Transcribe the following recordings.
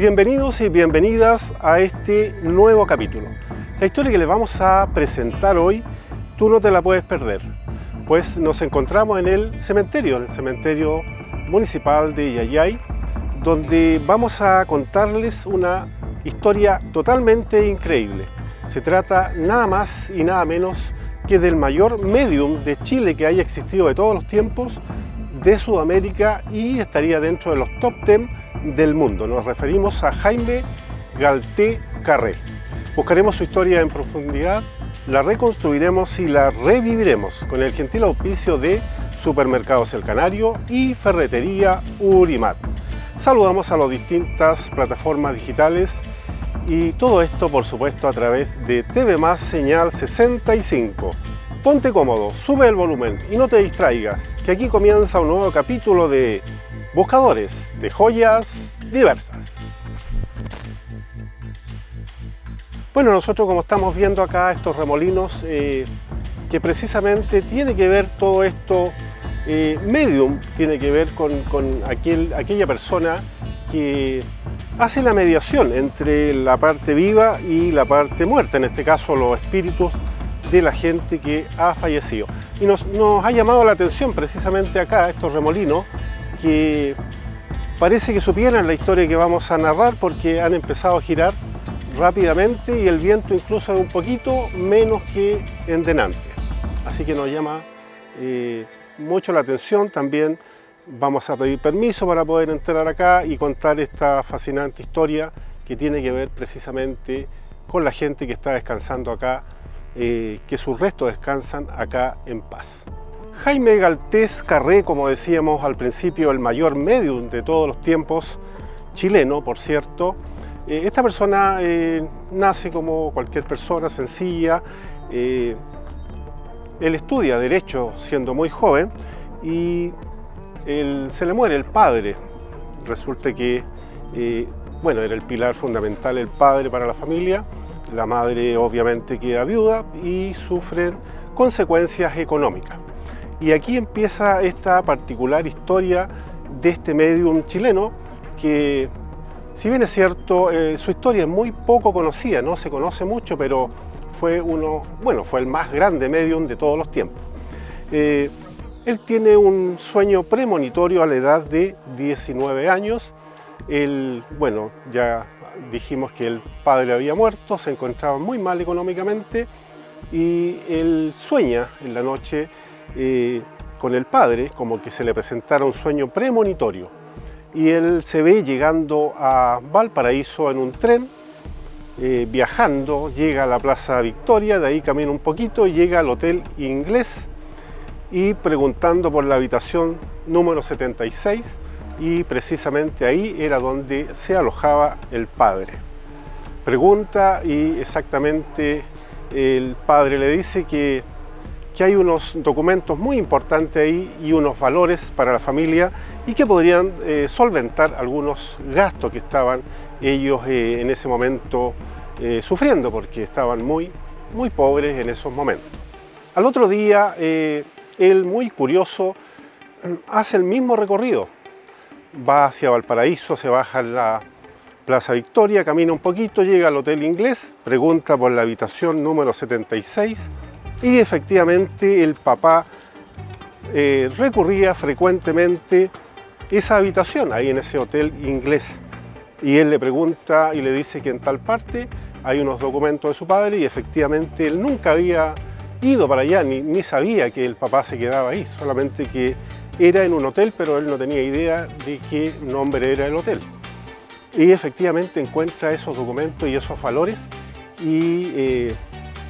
Bienvenidos y bienvenidas a este nuevo capítulo. La historia que les vamos a presentar hoy, tú no te la puedes perder, pues nos encontramos en el cementerio municipal de Yayay, donde vamos a contarles una historia totalmente increíble. Se trata nada más y nada menos que del mayor médium de Chile que haya existido de todos los tiempos, de Sudamérica, y estaría dentro de los top 10 del mundo. Nos referimos a Jaime Galté Carré. Buscaremos su historia en profundidad, la reconstruiremos y la reviviremos con el gentil auspicio de Supermercados El Canario y Ferretería Urimat. Saludamos a las distintas plataformas digitales y todo esto, por supuesto, a través de TV Más Señal 65. Ponte cómodo, sube el volumen y no te distraigas, que aquí comienza un nuevo capítulo de Buscadores de Joyas Diversas. Bueno, nosotros, como estamos viendo acá estos remolinos, que precisamente tiene que ver todo esto, medium, tiene que ver con aquella persona que hace la mediación entre la parte viva y la parte muerta, en este caso los espíritus de la gente que ha fallecido. Y nos ha llamado la atención precisamente acá estos remolinos, que parece que supieran la historia que vamos a narrar, porque han empezado a girar rápidamente y el viento incluso es un poquito menos que en delante. Así que nos llama mucho la atención. También vamos a pedir permiso para poder entrar acá y contar esta fascinante historia que tiene que ver precisamente con la gente que está descansando acá, que sus restos descansan acá en paz. Jaime Galté Carré, como decíamos al principio, el mayor medium de todos los tiempos, chileno, por cierto. Esta persona nace como cualquier persona sencilla. Él estudia Derecho siendo muy joven y se le muere el padre. Resulta que era el pilar fundamental el padre para la familia. La madre obviamente queda viuda y sufren consecuencias económicas. Y aquí empieza esta particular historia de este medium chileno que, si bien es cierto, su historia es muy poco conocida, no se conoce mucho, pero fue el más grande medium de todos los tiempos. Él tiene un sueño premonitorio a la edad de 19 años. Ya dijimos que el padre había muerto, se encontraba muy mal económicamente y él sueña en la noche con el padre, como que se le presentara un sueño premonitorio. Y él se ve llegando a Valparaíso en un tren, viajando, llega a la Plaza Victoria, de ahí camina un poquito y llega al Hotel Inglés, y preguntando por la habitación número 76, y precisamente ahí era donde se alojaba el padre. Pregunta y exactamente el padre le dice que hay unos documentos muy importantes ahí y unos valores para la familia y que podrían solventar algunos gastos que estaban ellos en ese momento sufriendo, porque estaban muy pobres en esos momentos. Al otro día, él, muy curioso, hace el mismo recorrido. Va hacia Valparaíso, se baja en la Plaza Victoria, camina un poquito, llega al Hotel Inglés, pregunta por la habitación número 76 y efectivamente el papá recurría frecuentemente esa habitación ahí en ese Hotel Inglés. Y él le pregunta y le dice que en tal parte hay unos documentos de su padre, y efectivamente él nunca había ido para allá, ni sabía que el papá se quedaba ahí, solamente que era en un hotel, pero él no tenía idea de qué nombre era el hotel. Y efectivamente encuentra esos documentos y esos valores, y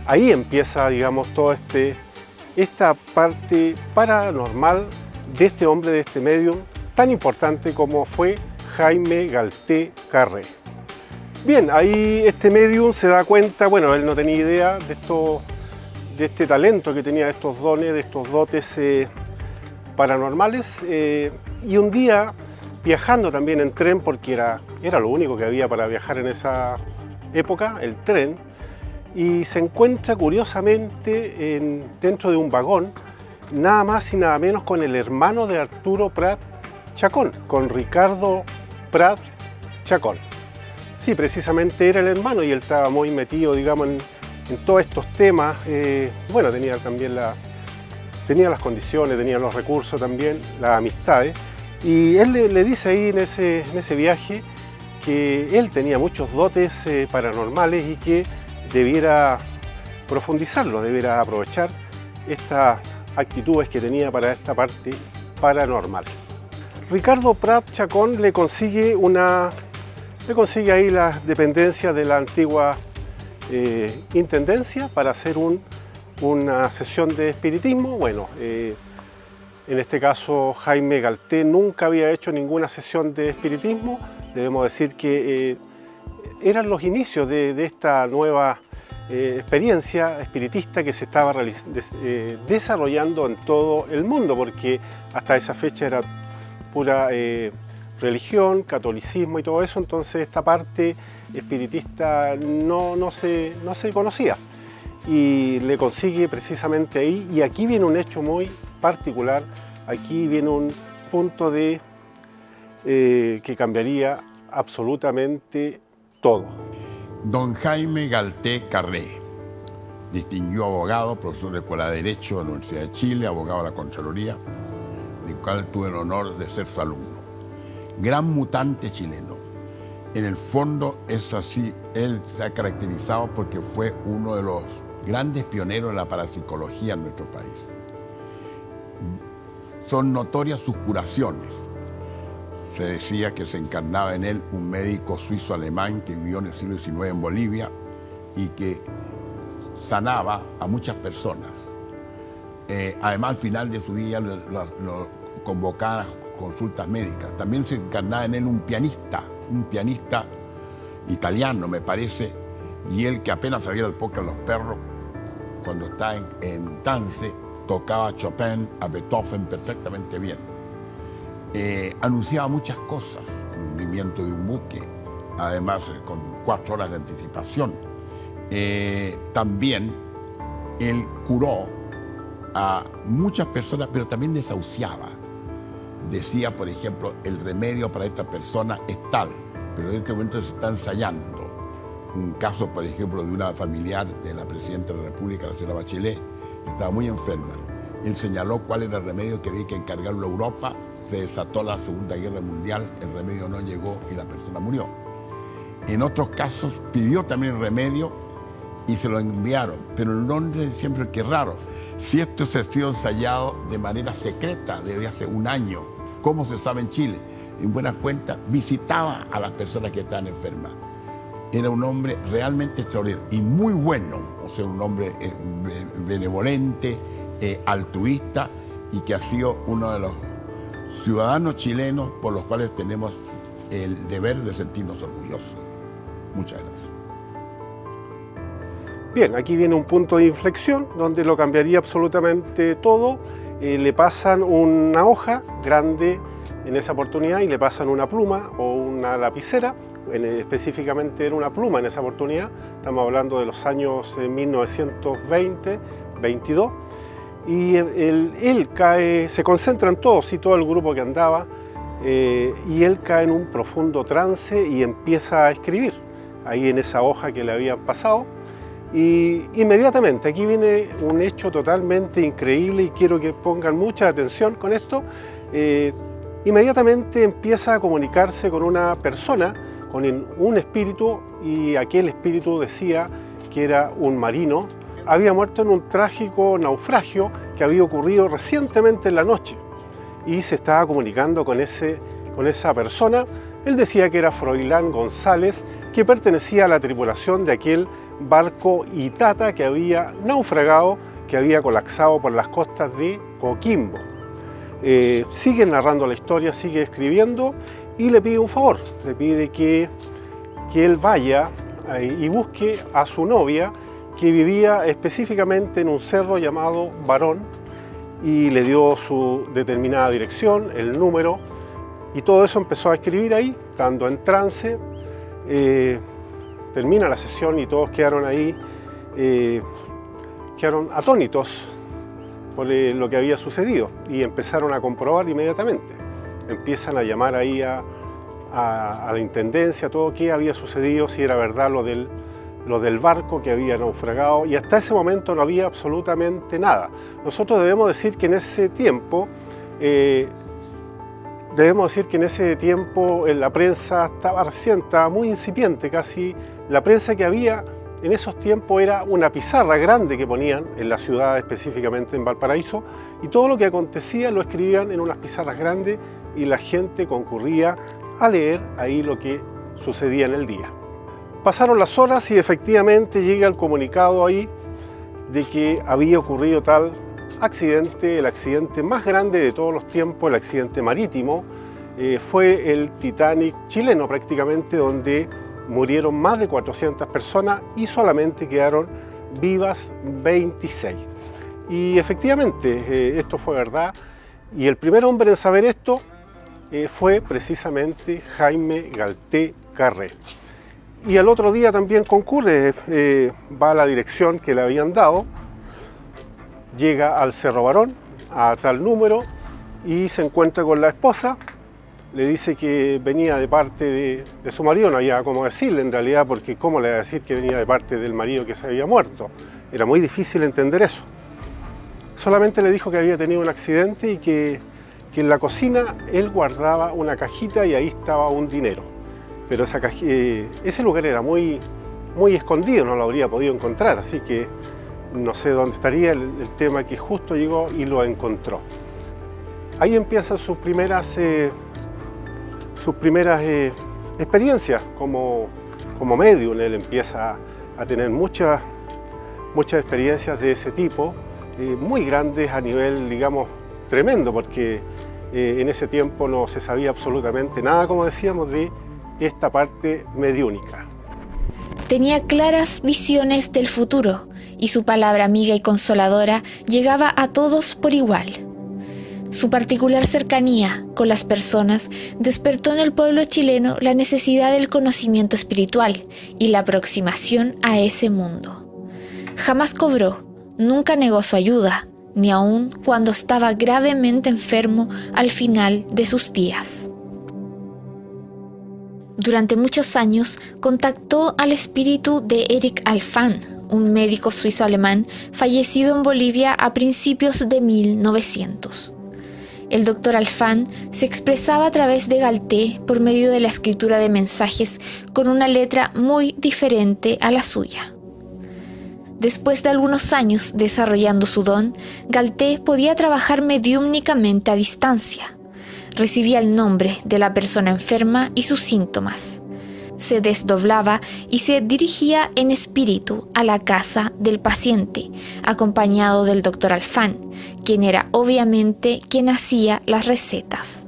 ahí empieza, digamos, toda esta parte paranormal de este hombre, de este medium tan importante como fue Jaime Galté Carré. Bien, ahí este medium se da cuenta, él no tenía idea de este talento que tenía, de estos dones, de estos dotes paranormales, y un día, viajando también en tren, porque era lo único que había para viajar en esa época, el tren, y se encuentra curiosamente dentro de un vagón, nada más y nada menos con el hermano de Arturo Prat Chacón, con Ricardo Prat Chacón. Sí, precisamente era el hermano y él estaba muy metido, digamos, en todos estos temas. Bueno, tenía también tenía las condiciones, tenía los recursos también, las amistades. Y él le dice ahí en ese viaje que él tenía muchos dotes paranormales y que debiera profundizarlo, debiera aprovechar estas actitudes que tenía para esta parte paranormal. Ricardo Prat Chacón le consigue ahí las dependencias de la antigua intendencia para hacer una sesión de espiritismo. Bueno, en este caso Jaime Galté nunca había hecho ninguna sesión de espiritismo. Debemos decir que eran los inicios de esta nueva experiencia espiritista que se estaba desarrollando en todo el mundo, porque hasta esa fecha era pura religión, catolicismo y todo eso, entonces esta parte espiritista no se conocía. Y le consigue precisamente ahí, y aquí viene un hecho muy particular, aquí viene un punto que cambiaría absolutamente todo. Don Jaime Galté Carré, distinguido abogado, profesor de Escuela de Derecho de la Universidad de Chile, abogado de la Contraloría, del cual tuve el honor de ser su alumno. Gran mutante chileno. En el fondo es así, él se ha caracterizado porque fue uno de los grandes pioneros de la parapsicología en nuestro país. Son notorias sus curaciones. Se decía que se encarnaba en él un médico suizo-alemán que vivió en el siglo XIX en Bolivia y que sanaba a muchas personas. Además, al final de su vida lo convocaba a consultas médicas. También se encarnaba en él un pianista italiano, me parece, y él que apenas sabía el póker a los perros, cuando está en trance, tocaba a Chopin, a Beethoven perfectamente bien. Anunciaba muchas cosas, el hundimiento de un buque, además con 4 horas de anticipación. También él curó a muchas personas, pero también desahuciaba. Decía, por ejemplo, el remedio para esta persona es tal, pero en este momento se está ensayando. Un caso, por ejemplo, de una familiar de la Presidenta de la República, la señora Bachelet, que estaba muy enferma. Él señaló cuál era el remedio que había que encargarlo a Europa, se desató la Segunda Guerra Mundial, el remedio no llegó y la persona murió. En otros casos pidió también el remedio y se lo enviaron, pero en Londres siempre que raro. Si esto se ha sido ensayado de manera secreta desde hace un año, ¿cómo se sabe en Chile? En buena cuenta, visitaba a las personas que estaban enfermas. Era un hombre realmente extraordinario y muy bueno, o sea, un hombre benevolente, altruista y que ha sido uno de los ciudadanos chilenos por los cuales tenemos el deber de sentirnos orgullosos. Muchas gracias. Bien, aquí viene un punto de inflexión donde lo cambiaría absolutamente todo. Le pasan una hoja grande en esa oportunidad y le pasan una pluma o una lapicera. Específicamente era una pluma en esa oportunidad. Estamos hablando de los años 1920, 22. Y él cae, se concentran todos y todo el grupo que andaba, y él cae en un profundo trance y empieza a escribir ahí en esa hoja que le habían pasado. Y inmediatamente, aquí viene un hecho totalmente increíble y quiero que pongan mucha atención con esto. Inmediatamente empieza a comunicarse con una persona, con un espíritu, y aquel espíritu decía que era un marino. Había muerto en un trágico naufragio que había ocurrido recientemente en la noche y se estaba comunicando con esa persona. Él decía que era Froilán González, que pertenecía a la tripulación de aquel barco Itata que había naufragado, que había colapsado por las costas de Coquimbo. Sigue narrando la historia, sigue escribiendo y le pide un favor, le pide que él vaya y busque a su novia, que vivía específicamente en un cerro llamado Barón, y le dio su determinada dirección, el número, y todo eso empezó a escribir ahí, estando en trance. Termina la sesión y todos quedaron ahí, quedaron atónitos por lo que había sucedido y empezaron a comprobar inmediatamente. Empiezan a llamar ahí a a la intendencia, todo qué había sucedido, si era verdad lo del barco que había naufragado, y hasta ese momento no había absolutamente nada. Nosotros debemos decir que en ese tiempo, la prensa estaba muy incipiente, casi la prensa que había en esos tiempos era una pizarra grande que ponían en la ciudad, específicamente en Valparaíso, y todo lo que acontecía lo escribían en unas pizarras grandes y la gente concurría a leer ahí lo que sucedía en el día. Pasaron las horas y efectivamente llega el comunicado ahí de que había ocurrido tal accidente, el accidente más grande de todos los tiempos, el accidente marítimo, fue el Titanic chileno prácticamente, donde murieron más de 400 personas y solamente quedaron vivas 26. Y efectivamente esto fue verdad, y el primer hombre en saber esto fue precisamente Jaime Galté Carré. Y al otro día también concurre, va a la dirección que le habían dado, llega al Cerro Barón, a tal número, y se encuentra con la esposa, le dice que venía de parte de su marido, no había cómo decirle en realidad, porque cómo le iba a decir que venía de parte del marido que se había muerto. Era muy difícil entender eso. Solamente le dijo que había tenido un accidente y que en la cocina él guardaba una cajita y ahí estaba un dinero. Pero ese lugar era muy escondido, no lo habría podido encontrar, así que no sé dónde estaría. El tema que justo llegó y lo encontró. Ahí empiezan sus primeras experiencias como medium. Él empieza a tener muchas experiencias de ese tipo, muy grandes a nivel, digamos, tremendo, porque en ese tiempo no se sabía absolutamente nada, como decíamos, de esta parte mediúnica. Tenía claras visiones del futuro y su palabra amiga y consoladora llegaba a todos por igual. Su particular cercanía con las personas despertó en el pueblo chileno la necesidad del conocimiento espiritual y la aproximación a ese mundo. Jamás cobró, nunca negó su ayuda, ni aun cuando estaba gravemente enfermo al final de sus días. Durante muchos años contactó al espíritu de Erik Alfvén, un médico suizo-alemán fallecido en Bolivia a principios de 1900. El doctor Alfvén se expresaba a través de Galté por medio de la escritura de mensajes con una letra muy diferente a la suya. Después de algunos años desarrollando su don, Galté podía trabajar mediúmnicamente a distancia. Recibía el nombre de la persona enferma y sus síntomas. Se desdoblaba y se dirigía en espíritu a la casa del paciente, acompañado del doctor Alfvén, quien era obviamente quien hacía las recetas.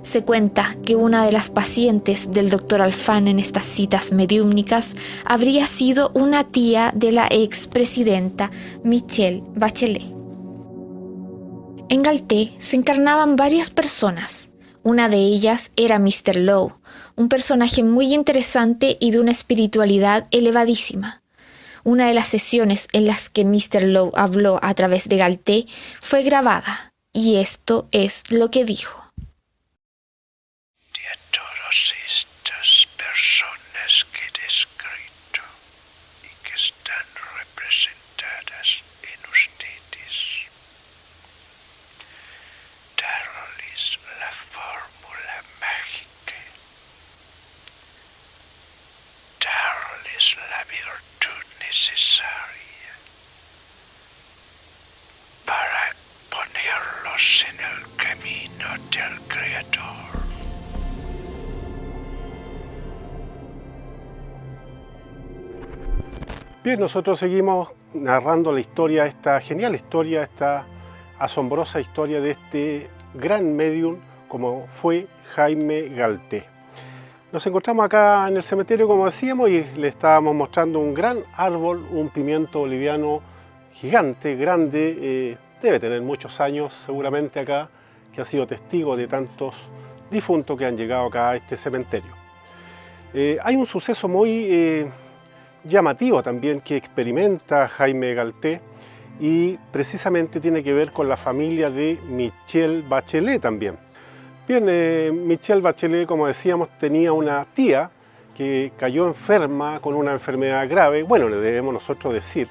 Se cuenta que una de las pacientes del doctor Alfvén en estas citas mediúmnicas habría sido una tía de la expresidenta Michelle Bachelet. En Galté se encarnaban varias personas. Una de ellas era Mr. Lowe, un personaje muy interesante y de una espiritualidad elevadísima. Una de las sesiones en las que Mr. Lowe habló a través de Galté fue grabada, y esto es lo que dijo. De todas estas personas que he descrito y que están representadas en ustedes, darles la fórmula mágica, darles la virtud necesaria para ponerlos en el camino del Creador. Bien, nosotros seguimos narrando la historia, esta genial historia, esta asombrosa historia de este gran médium como fue Jaime Galté. Nos encontramos acá en el cementerio, como decíamos, y le estábamos mostrando un gran árbol, un pimiento boliviano gigante, grande, debe tener muchos años seguramente acá, que ha sido testigo de tantos difuntos que han llegado acá a este cementerio. Hay un suceso muy llamativo también que experimenta Jaime Galté, y precisamente tiene que ver con la familia de Michelle Bachelet también, Bien, Michelle Bachelet, como decíamos, tenía una tía que cayó enferma con una enfermedad grave. Bueno, le debemos nosotros decir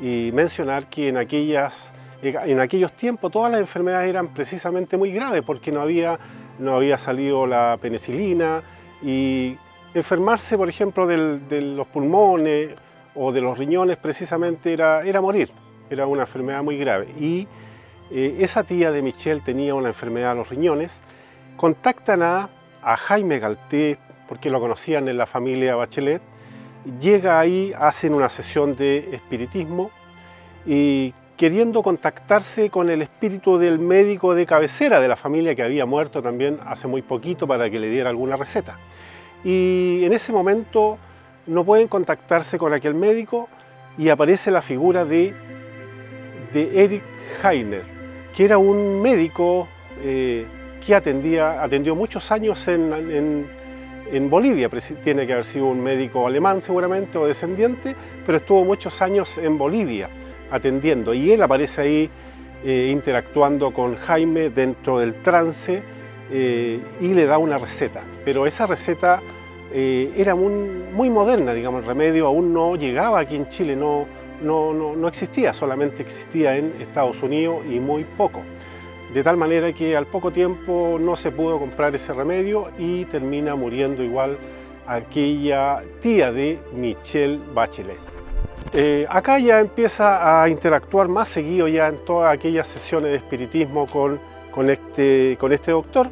y mencionar que en aquellos tiempos todas las enfermedades eran precisamente muy graves porque no había salido la penicilina, y enfermarse, por ejemplo, de los pulmones o de los riñones precisamente era morir, era una enfermedad muy grave. Y esa tía de Michelle tenía una enfermedad de los riñones. Contactan a Jaime Galté, porque lo conocían en la familia Bachelet. Llega ahí, hacen una sesión de espiritismo y queriendo contactarse con el espíritu del médico de cabecera de la familia, que había muerto también hace muy poquito, para que le diera alguna receta. Y en ese momento no pueden contactarse con aquel médico y aparece la figura de Erich Heiner, que era un médico que atendió muchos años en Bolivia. Tiene que haber sido un médico alemán seguramente o descendiente, pero estuvo muchos años en Bolivia atendiendo, y él aparece ahí interactuando con Jaime dentro del trance y le da una receta. Pero esa receta era muy moderna, digamos, el remedio aún no llegaba aquí en Chile, no existía, solamente existía en Estados Unidos y muy poco. De tal manera que al poco tiempo no se pudo comprar ese remedio y termina muriendo igual aquella tía de Michelle Bachelet. Acá ya empieza a interactuar más seguido ya en todas aquellas sesiones de espiritismo con este doctor,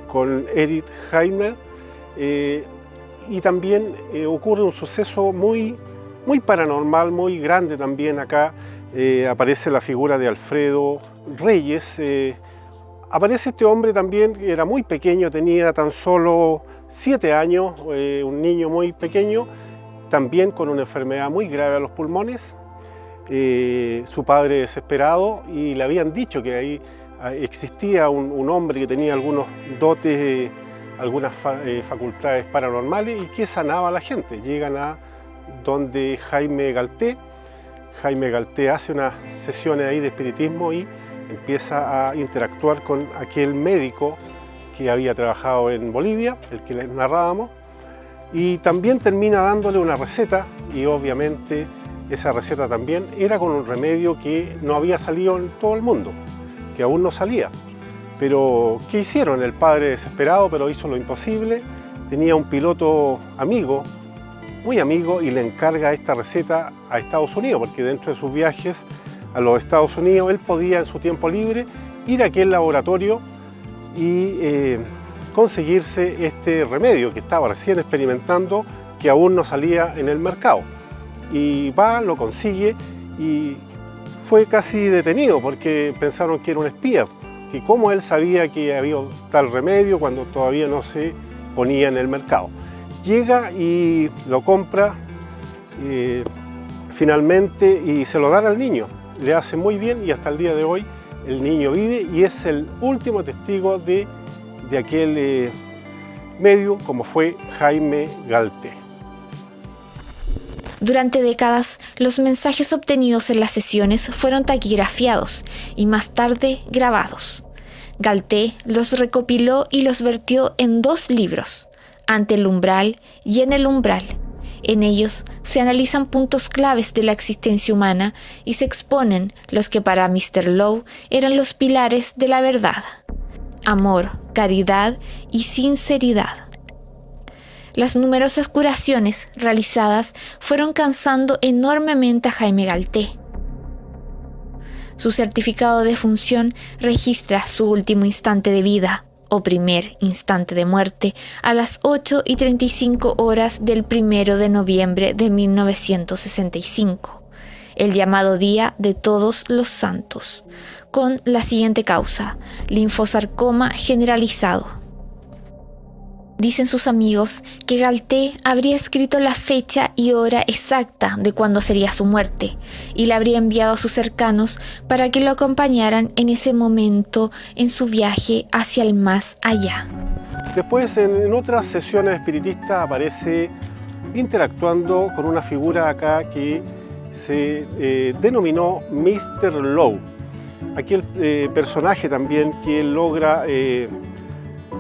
con Erich Heiner, y también ocurre un suceso muy paranormal, muy grande también acá. Aparece la figura de Alfredo Reyes. Aparece este hombre también, que era muy pequeño, tenía tan solo 7 años, un niño muy pequeño, también con una enfermedad muy grave a los pulmones. Su padre desesperado, y le habían dicho que ahí existía un hombre que tenía algunos dotes, algunas facultades paranormales, y que sanaba a la gente. Llegan a donde Jaime Galté. Jaime Galté hace unas sesiones ahí de espiritismo y empieza a interactuar con aquel médico que había trabajado en Bolivia, el que les narrábamos, y también termina dándole una receta, y obviamente esa receta también era con un remedio que no había salido en todo el mundo, que aún no salía. Pero ¿qué hicieron? El padre desesperado, pero hizo lo imposible. Tenía un piloto amigo, muy amigo, y le encarga esta receta a Estados Unidos, porque dentro de sus viajes a los Estados Unidos él podía en su tiempo libre ir a aquel laboratorio y conseguirse este remedio que estaba recién experimentando, que aún no salía en el mercado. Y va, lo consigue, y fue casi detenido porque pensaron que era un espía, que cómo él sabía que había tal remedio cuando todavía no se ponía en el mercado. Llega y lo compra finalmente y se lo dan al niño. Le hace muy bien y hasta el día de hoy el niño vive y es el último testigo de aquel medio, como fue Jaime Galté. Durante décadas, los mensajes obtenidos en las sesiones fueron taquigrafiados y más tarde grabados. Galté los recopiló y los vertió en 2 libros, Ante el umbral y En el umbral. En ellos se analizan puntos claves de la existencia humana y se exponen los que para Mr. Lowe eran los pilares de la verdad: amor, caridad y sinceridad. Las numerosas curaciones realizadas fueron cansando enormemente a Jaime Galté. Su certificado de función registra su último instante de vida, o primer instante de muerte, a las 8:35 horas del 1 de noviembre de 1965, el llamado Día de Todos los Santos, con la siguiente causa: linfosarcoma generalizado. Dicen sus amigos que Galté habría escrito la fecha y hora exacta de cuándo sería su muerte y la habría enviado a sus cercanos para que lo acompañaran en ese momento en su viaje hacia el más allá. Después, en otras sesiones espiritistas, aparece interactuando con una figura acá que se denominó Mr. Lowe. Aquel personaje también que logra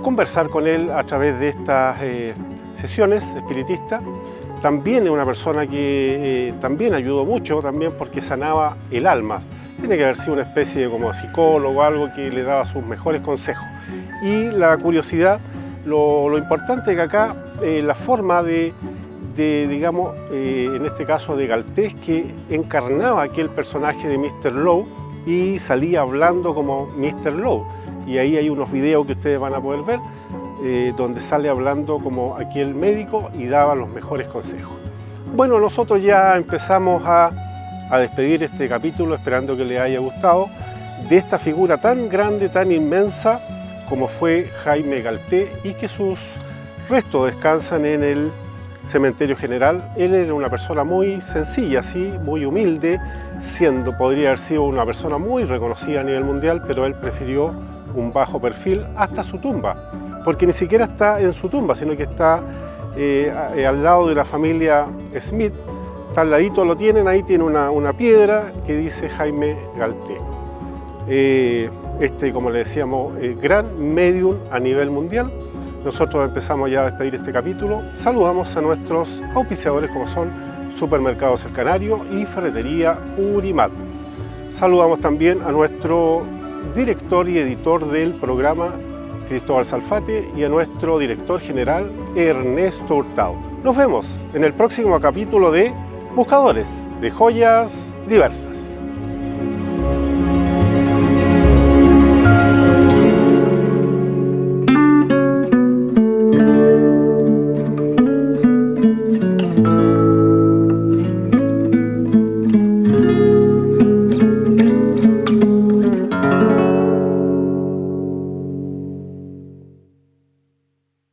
conversar con él a través de estas sesiones espiritistas. También es una persona que también ayudó mucho, también porque sanaba el alma. Tiene que haber sido una especie de como psicólogo o algo que le daba sus mejores consejos. Y la curiosidad, lo importante es que acá la forma digamos, en este caso de Galtés, que encarnaba aquel personaje de Mr. Lowe y salía hablando como Mr. Lowe. Y ahí hay unos videos que ustedes van a poder ver, donde sale hablando como aquel médico y daba los mejores consejos. Bueno, nosotros ya empezamos a despedir este capítulo, esperando que les haya gustado, de esta figura tan grande, tan inmensa como fue Jaime Galtés, y que sus restos descansan en el Cementerio General. Él era una persona muy sencilla, sí, muy humilde, podría haber sido una persona muy reconocida a nivel mundial, pero él prefirió un bajo perfil hasta su tumba, porque ni siquiera está en su tumba, sino que está al lado de la familia Smith. Está al ladito, lo tienen, ahí tiene una piedra que dice Jaime Galtés. Como le decíamos, gran medium a nivel mundial. Nosotros empezamos ya a despedir este capítulo. Saludamos a nuestros auspiciadores, como son Supermercados El Canario y Ferretería Urimat. Saludamos también a nuestro director y editor del programa, Cristóbal Salfate, y a nuestro director general, Ernesto Hurtado. Nos vemos en el próximo capítulo de Buscadores de Joyas Diversas.